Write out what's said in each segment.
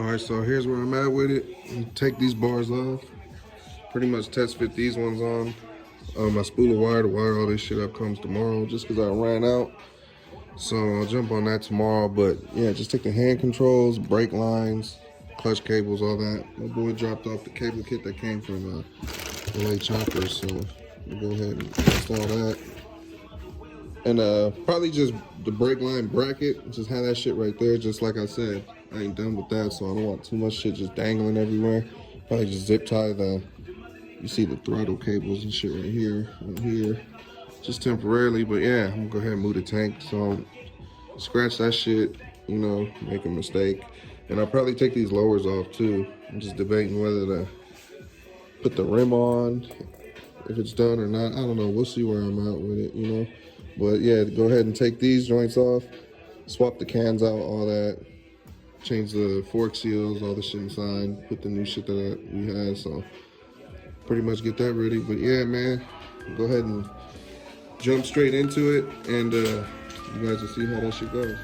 Alright, so here's where I'm at with it. You take these bars off. Pretty much test fit these ones on. My spool of wire to wire all this shit up comes tomorrow just because I ran out. So I'll jump on that tomorrow. But yeah, just take the hand controls, brake lines, clutch cables, all that. My boy dropped off the cable kit that came from LA Chopper. So we'll go ahead and install that. And probably just the brake line bracket. Just have that shit right there. Just like I said, I ain't done with that. So I don't want too much shit just dangling everywhere. Probably just zip tie the, you see the throttle cables and shit right here, and here. Just temporarily, but yeah, I'm gonna go ahead and move the tank. So scratch that shit, you know, make a mistake. And I'll probably take these lowers off too. I'm just debating whether to put the rim on, if it's done or not. I don't know, we'll see where I'm at with it, you know. But yeah, go ahead and take these joints off, swap the cans out, all that, change the fork seals, all the shit inside, put the new shit that we had, so pretty much get that ready. But yeah, man, go ahead and jump straight into it, and you guys will see how that shit goes.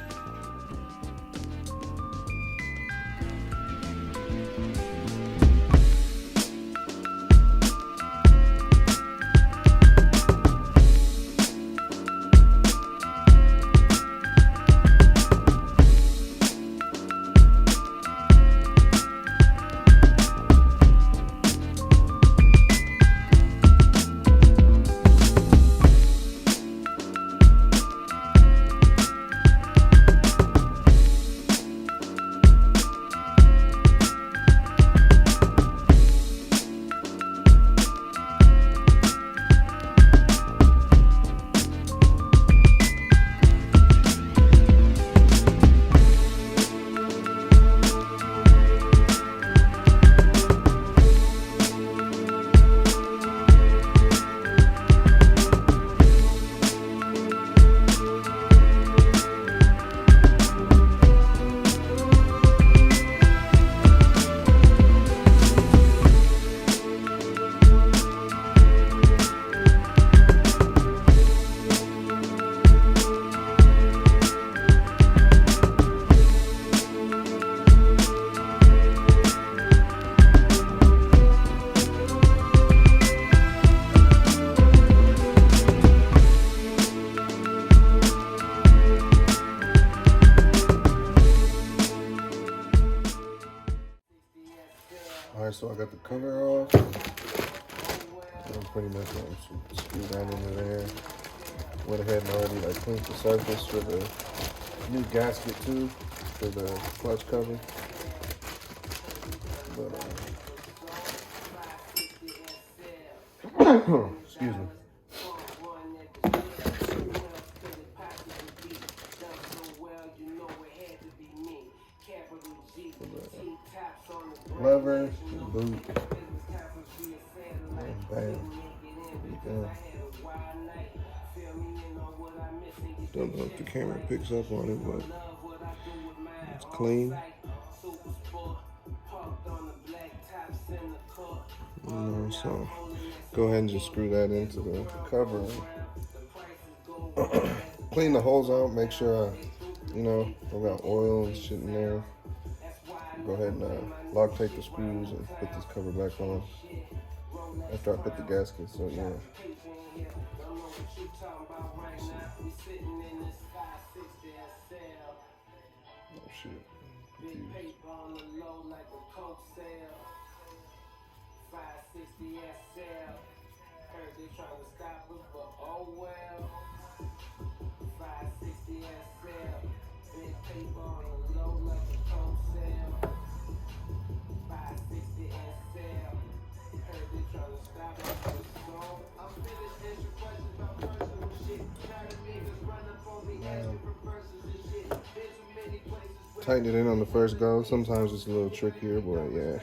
Alright, so I got the cover off. I'm pretty much going to screw that into there. Went ahead and already like cleaned the surface for the new gasket too, for the clutch cover. But excuse me. Lever, boot, bang. Don't know if the camera picks up on it, but it's clean. You know, so go ahead and just screw that into the cover. Clean the holes out, make sure I, you know, I got oil and shit in there. Go ahead and lock take the screws and put this cover back on after I put the gasket, so yeah. Oh shit. Tighten it in on the first go. Sometimes it's a little trickier, but yeah.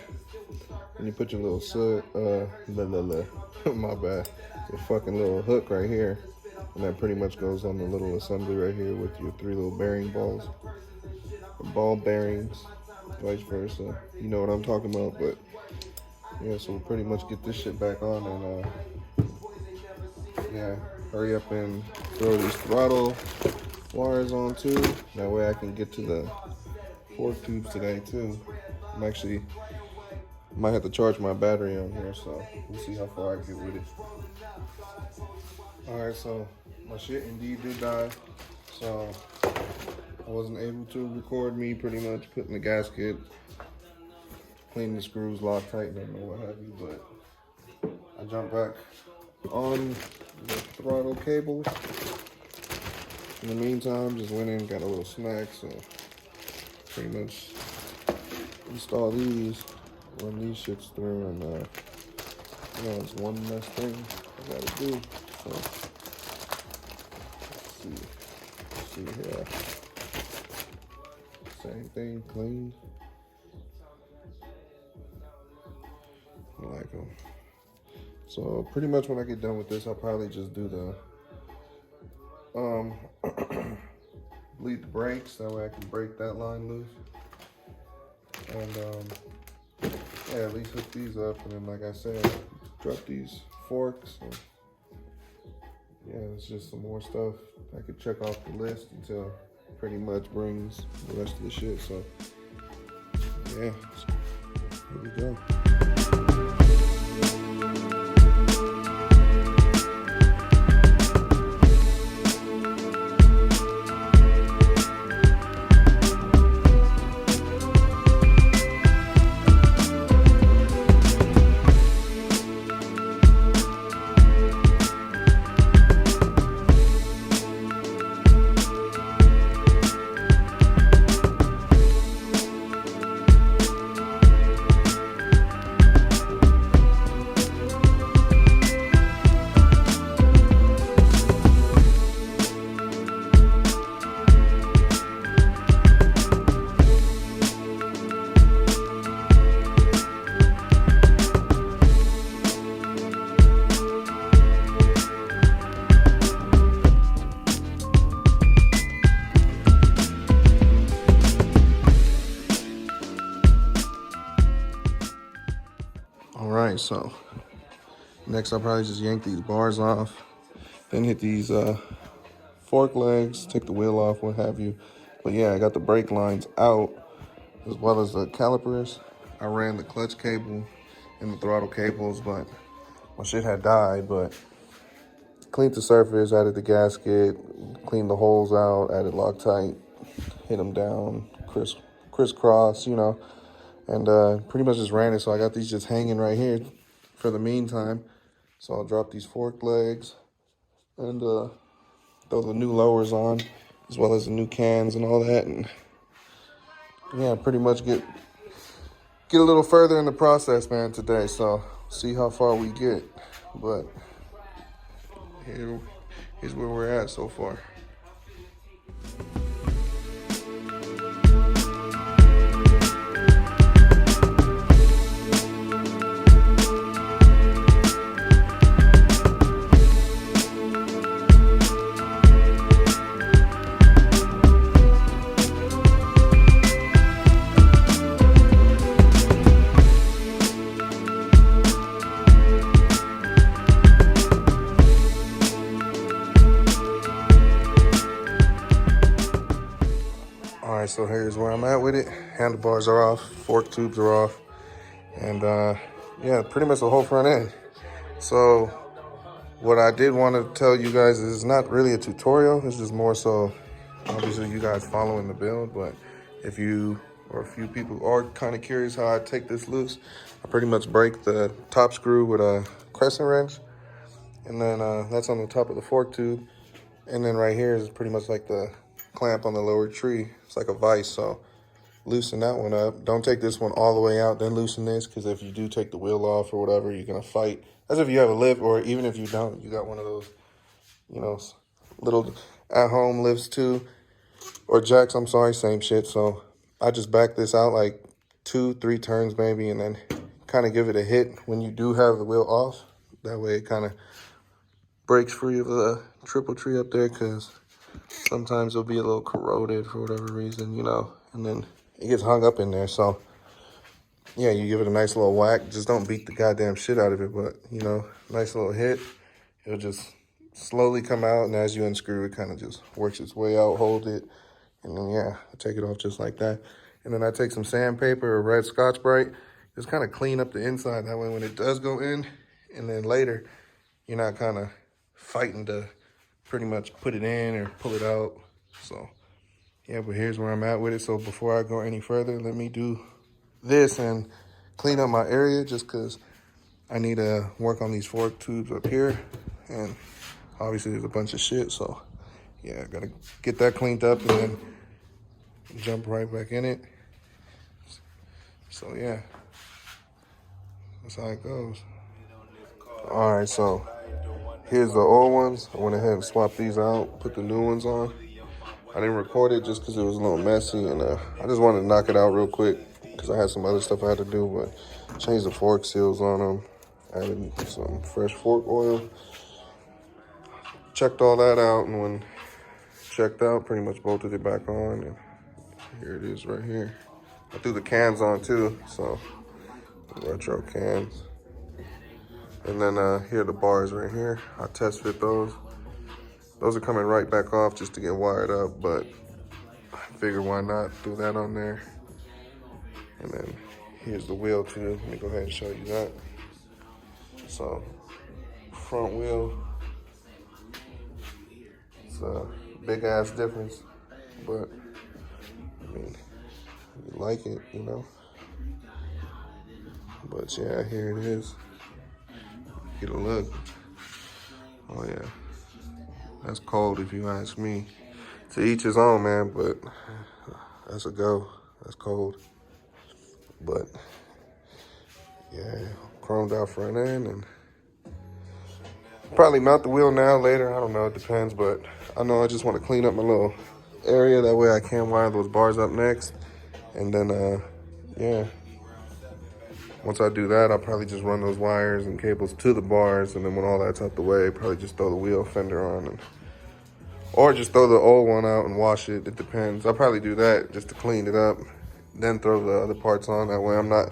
When you put your little my bad, the fucking little hook right here, and that pretty much goes on the little assembly right here with your 3 little bearing balls, ball bearings, vice versa. You know what I'm talking about, but yeah. So we'll pretty much get this shit back on, and yeah, hurry up and throw these throttle wires on too. That way I can get to the fork tubes today too. I'm actually, might have to charge my battery on here, so we'll see how far I get with it. Alright, so my shit indeed did die. So I wasn't able to record me pretty much putting the gasket, cleaning the screws, Loctite, and what have you, but I jumped back on the throttle cable. In the meantime, just went in, got a little snack, so pretty much install these, run these shits through, and you know, it's one less thing I gotta do. So let's see here. Same thing, clean. I like them. So pretty much when I get done with this, I'll probably just do the bleed the brakes, that way I can break that line loose. And yeah, at least hook these up, and then like I said, drop these forks. And yeah, it's just some more stuff I could check off the list until it pretty much brings the rest of the shit. So yeah, here we go. Alright, so next I'll probably just yank these bars off, then hit these fork legs, take the wheel off, what have you. But yeah, I got the brake lines out as well as the calipers. I ran the clutch cable and the throttle cables, but my shit had died. But cleaned the surface, added the gasket, cleaned the holes out, added Loctite, hit them down, crisscross, you know. And pretty much just ran it. So I got these just hanging right here for the meantime. So I'll drop these fork legs and throw the new lowers on, as well as the new cans and all that. And yeah, pretty much get a little further in the process, man, today. So see how far we get. But here's where we're at so far. All right, so here's where I'm at with it. Handlebars are off, fork tubes are off, and yeah, pretty much the whole front end. So what I did want to tell you guys is it's not really a tutorial. It's just more so, obviously, you guys following the build. But if you or a few people are kind of curious how I take this loose, I pretty much break the top screw with a crescent wrench, and then that's on the top of the fork tube. And then right here is pretty much like the clamp on the lower tree. It's like a vise, so loosen that one up. Don't take this one all the way out, then loosen this, because if you do take the wheel off or whatever, you're gonna fight. As if you have a lift, or even if you don't, you got one of those, you know, little at-home lifts too, or jacks, I'm sorry, same shit. So I just back this out like 2-3 turns maybe, and then kind of give it a hit when you do have the wheel off. That way it kind of breaks free of the triple tree up there, because sometimes it'll be a little corroded for whatever reason, you know, and then it gets hung up in there. So yeah, you give it a nice little whack. Just don't beat the goddamn shit out of it, but you know, nice little hit. It'll just slowly come out, and as you unscrew it, kind of just works its way out, hold it, and then yeah, take it off just like that. And then I take some sandpaper or red Scotch Brite, just kind of clean up the inside. That way when it does go in, and then later, you're not kind of fighting to pretty much put it in or pull it out. So yeah, but here's where I'm at with it. So before I go any further, let me do this and clean up my area, just because I need to work on these fork tubes up here. And obviously there's a bunch of shit. So yeah, I gotta get that cleaned up and then jump right back in it. So yeah, that's how it goes. All right, so here's the old ones. I went ahead and swapped these out, put the new ones on. I didn't record it just because it was a little messy, and I just wanted to knock it out real quick because I had some other stuff I had to do, but changed the fork seals on them, added some fresh fork oil, checked all that out, and when checked out, pretty much bolted it back on, and here it is right here. I threw the cans on too, so retro cans. And then here are the bars right here. I test fit those. Those are coming right back off just to get wired up, but I figured why not do that on there. And then here's the wheel too. Let me go ahead and show you that. So front wheel, it's a big ass difference, but I mean, you like it, you know. But yeah, here it is. Get a look. Oh yeah, that's cold if you ask me. To each his own, man, but that's a go. That's cold. But yeah, chromed out front end, and probably mount the wheel now, later. I don't know, it depends, but I know I just want to clean up my little area. That way I can wire those bars up next. And then, yeah. Once I do that, I'll probably just run those wires and cables to the bars, and then when all that's out the way, probably just throw the wheel fender on, or just throw the old one out and wash it. It depends. I'll probably do that just to clean it up, then throw the other parts on. That way I'm not,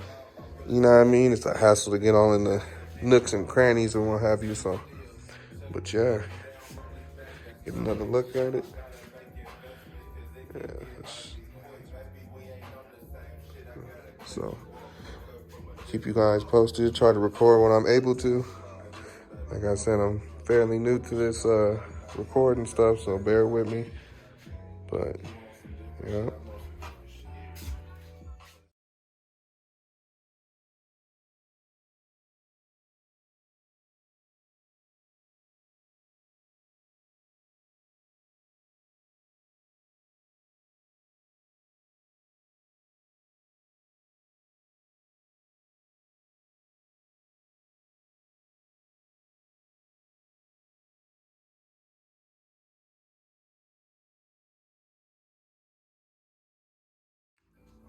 you know what I mean? It's a hassle to get all in the nooks and crannies and what have you, so. But yeah, get another look at it. Yeah, so. Keep you guys posted, try to record when I'm able to. Like I said, I'm fairly new to this recording stuff, so bear with me. But, yeah.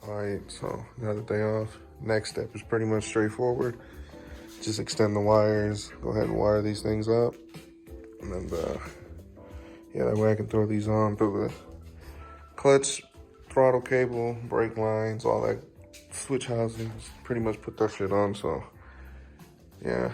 All right, so another day off. Next step is pretty much straightforward. Just extend the wires, go ahead and wire these things up. And then, yeah, that way I can throw these on through the clutch, throttle cable, brake lines, all that switch housings. Pretty much put that shit on, so yeah.